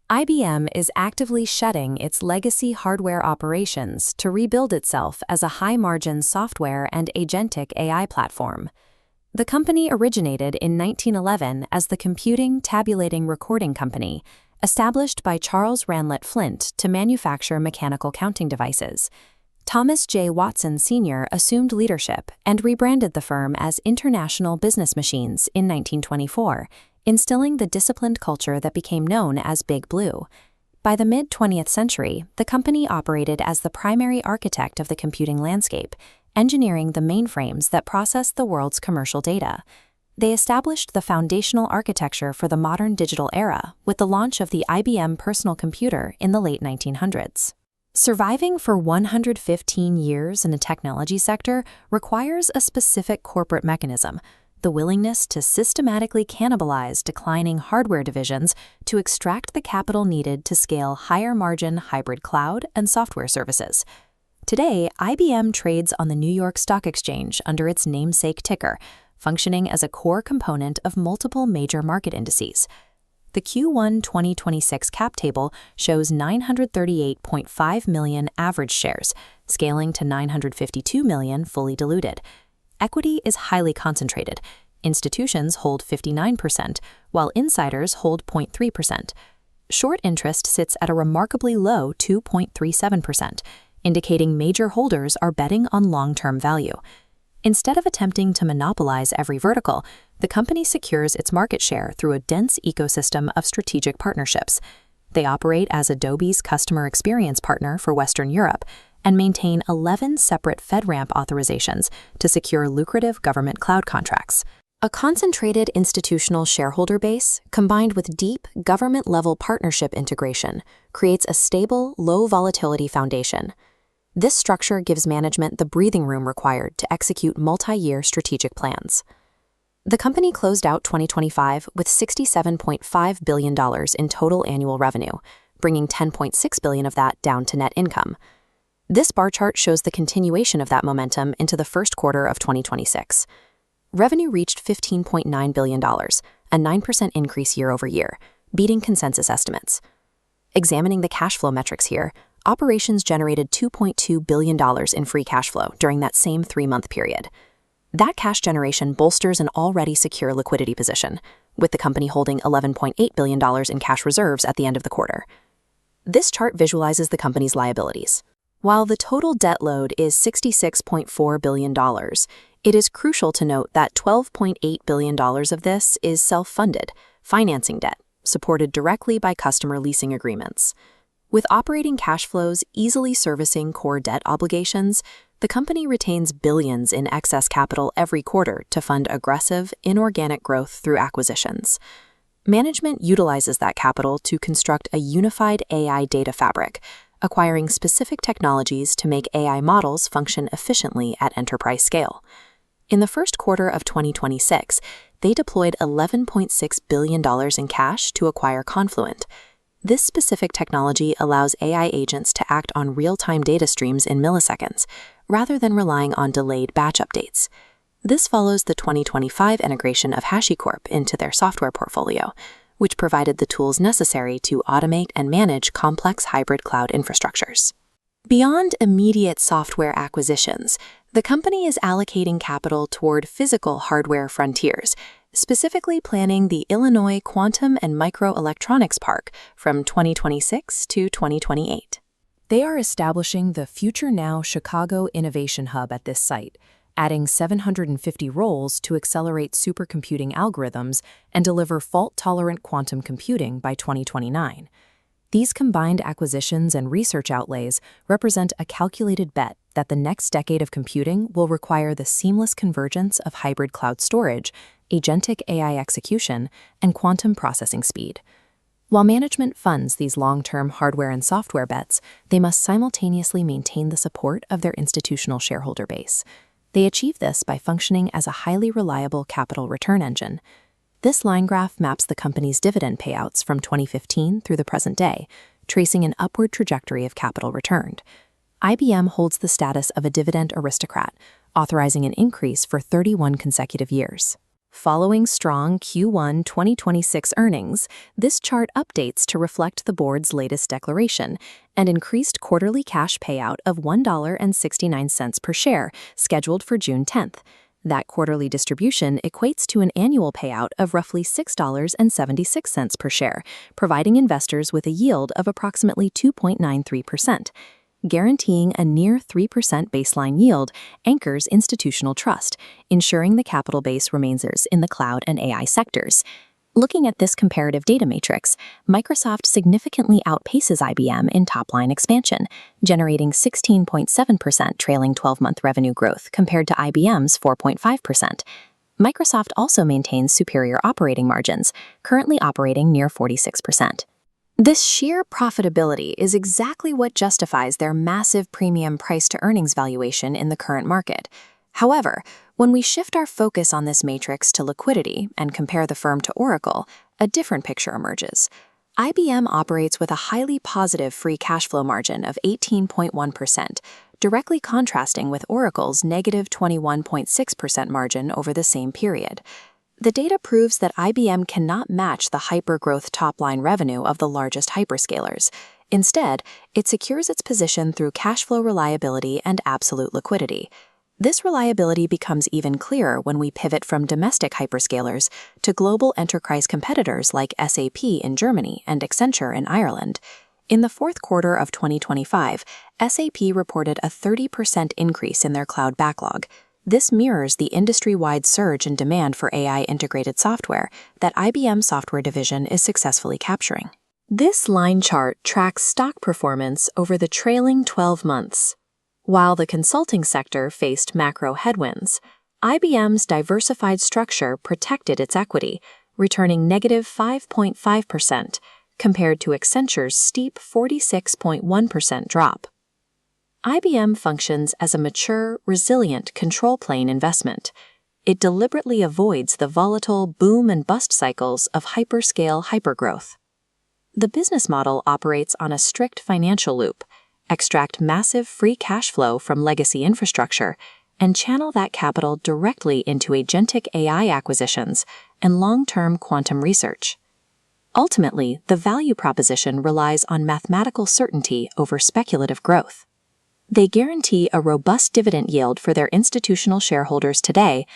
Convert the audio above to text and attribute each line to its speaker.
Speaker 1: IBM is actively shedding its legacy hardware operations to rebuild itself as a high-margin software and agentic AI platform. The company originated in 1911 as the Computing Tabulating Recording Company, established by Charles Ranlett Flint to manufacture mechanical counting devices. Thomas J. Watson Sr. assumed leadership and rebranded the firm as International Business Machines in 1924, instilling the disciplined culture that became known as Big Blue. By the mid-20th century, the company operated as the primary architect of the computing landscape, engineering the mainframes that processed the world's commercial data. They established the foundational architecture for the modern digital era with the launch of the IBM personal computer in the late 1900s. Surviving for 115 years in the technology sector requires a specific corporate mechanism: the willingness to systematically cannibalize declining hardware divisions to extract the capital needed to scale higher-margin hybrid cloud and software services. Today, IBM trades on the New York Stock Exchange under its namesake ticker, functioning as a core component of multiple major market indices. The Q1 2026 cap table shows 938.5 million average shares, scaling to 952 million fully diluted. Equity is highly concentrated. Institutions hold 59%, while insiders hold 0.3%. Short interest sits at a remarkably low 2.37%, indicating major holders are betting on long-term value. Instead of attempting to monopolize every vertical, the company secures its market share through a dense ecosystem of strategic partnerships. They operate as Adobe's customer experience partner for Western Europe and maintain 11 separate FedRAMP authorizations to secure lucrative government cloud contracts. A concentrated institutional shareholder base, combined with deep government-level partnership integration, creates a stable, low-volatility foundation. This structure gives management the breathing room required to execute multi-year strategic plans. The company closed out 2025 with $67.5 billion in total annual revenue, bringing $10.6 billion of that down to net income. This bar chart shows the continuation of that momentum into the first quarter of 2026. Revenue reached $15.9 billion, a 9% increase year over year, beating consensus estimates. Examining the cash flow metrics here, operations generated $2.2 billion in free cash flow during that same 3-month period. That cash generation bolsters an already secure liquidity position, with the company holding $11.8 billion in cash reserves at the end of the quarter. This chart visualizes the company's liabilities. While the total debt load is $66.4 billion, it is crucial to note that $12.8 billion of this is self-funded, financing debt, supported directly by customer leasing agreements. With operating cash flows easily servicing core debt obligations, the company retains billions in excess capital every quarter to fund aggressive, inorganic growth through acquisitions. Management utilizes that capital to construct a unified AI data fabric, acquiring specific technologies to make AI models function efficiently at enterprise scale. In the first quarter of 2026, they deployed $11.6 billion in cash to acquire Confluent. This specific technology allows AI agents to act on real-time data streams in milliseconds, rather than relying on delayed batch updates. This follows the 2025 integration of HashiCorp into their software portfolio, which provided the tools necessary to automate and manage complex hybrid cloud infrastructures. Beyond immediate software acquisitions, the company is allocating capital toward physical hardware frontiers, specifically planning the Illinois Quantum and Microelectronics Park from 2026 to 2028. They are establishing the Future Now Chicago Innovation Hub at this site, adding 750 roles to accelerate supercomputing algorithms and deliver fault-tolerant quantum computing by 2029. These combined acquisitions and research outlays represent a calculated bet that the next decade of computing will require the seamless convergence of hybrid cloud storage, agentic AI execution, and quantum processing speed. While management funds these long-term hardware and software bets, they must simultaneously maintain the support of their institutional shareholder base. They achieve this by functioning as a highly reliable capital return engine. This line graph maps the company's dividend payouts from 2015 through the present day, tracing an upward trajectory of capital returned. IBM holds the status of a dividend aristocrat, authorizing an increase for 31 consecutive years. Following strong Q1 2026 earnings, this chart updates to reflect the board's latest declaration, an increased quarterly cash payout of $1.69 per share, scheduled for June 10th. That quarterly distribution equates to an annual payout of roughly $6.76 per share, providing investors with a yield of approximately 2.93%. Guaranteeing a near 3% baseline yield anchors institutional trust, ensuring the capital base remains in the cloud and AI sectors. Looking at this comparative data matrix, Microsoft significantly outpaces IBM in top-line expansion, generating 16.7% trailing 12-month revenue growth compared to IBM's 4.5%. Microsoft also maintains superior operating margins, currently operating near 46%. This sheer profitability is exactly what justifies their massive premium price-to-earnings valuation in the current market. However, when we shift our focus on this matrix to liquidity and compare the firm to Oracle, a different picture emerges. IBM operates with a highly positive free cash flow margin of 18.1%, directly contrasting with Oracle's negative 21.6% margin over the same period. The data proves that IBM cannot match the hyper-growth top-line revenue of the largest hyperscalers. Instead, it secures its position through cash flow reliability and absolute liquidity. This reliability becomes even clearer when we pivot from domestic hyperscalers to global enterprise competitors like SAP in Germany and Accenture in Ireland. In the fourth quarter of 2025, SAP reported a 30% increase in their cloud backlog. This mirrors the industry-wide surge in demand for AI-integrated software that IBM Software Division is successfully capturing. This line chart tracks stock performance over the trailing 12 months. While the consulting sector faced macro headwinds, IBM's diversified structure protected its equity, returning negative 5.5% compared to Accenture's steep 46.1% drop. IBM functions as a mature, resilient control plane investment. It deliberately avoids the volatile boom and bust cycles of hyperscale hypergrowth. The business model operates on a strict financial loop: extract massive free cash flow from legacy infrastructure, and channel that capital directly into agentic AI acquisitions and long-term quantum research. Ultimately, the value proposition relies on mathematical certainty over speculative growth. They guarantee a robust dividend yield for their institutional shareholders today